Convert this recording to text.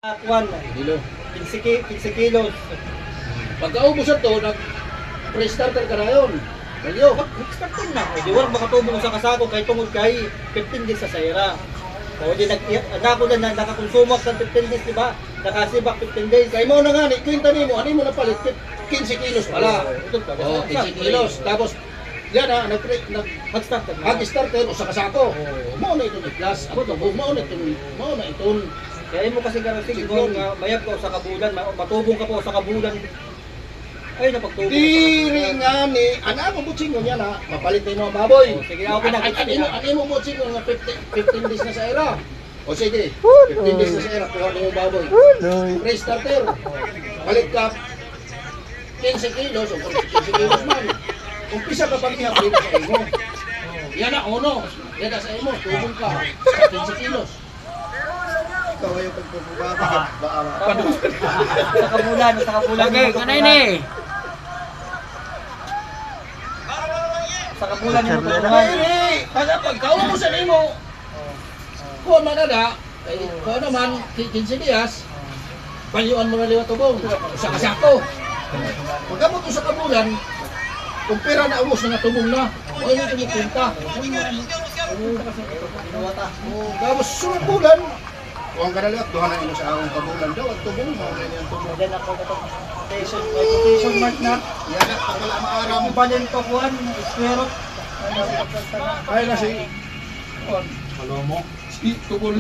Kwan, Kilo. 15 kilos. Pagkaubos ito, nag-pre-starter ka na yun. Kalyo. Expected na. O di wala makatubong sa kasako kay tungod kay 15 days sa Saira. O di nako na nakakonsumak sa 15 days, di ba? Nakasibak 15 days. Kay mo na nga, kwenta mo, ano mo napalit? 15 kilos pala. Ito pa. Oo, 15 kilos. Tapos, yan ha, Mag-starter na. nag-starter o sa kasako. Mo na itong i-plus. Ako ito, mo na itong Kaya mo kasi garanti kung mayag ka sa kabulan, matubong ka po sa kabulan. Ay, napagtubong diri nga ni, ano mo butsing mo yan ha, mapalit tayo mga baboy. Sige, ako pinakita nila. Ano mo butsing mo nga 15 days na sa era? O sige, 15 days na sa era, kuha na yung baboy. Pre-starter, palit ka 15 kilos o 15 kilos man. Umpisa ka pang ihapin sa imo. Yan na, uno. Yan na sa imo, tubong ka. 15 kilos. Ikaw ay yung pagpupugata. Sa kabulan, sa kabulan. Lagi, kanay ni. Sa kabulan yung Ay, matulungan. kasi pagkawa mo sa imo, kuha man na kuha naman, 15 dias, paliwan mo na liwa tubong. Sa kasako. Pagkamot mo sa kabulan, kung pera na ubos na tubong na, ay mo ito punta. Tapos sunod bulan, kuha ka na liwat, duha na ino sa akong kabulan daw, at tubong mo, na yung tubong. Then ako ito. Quotation mark na. Yan na, pag wala maaram. Ang panin ko kuhan, square root. Ay na si, ano mo? Si tubol.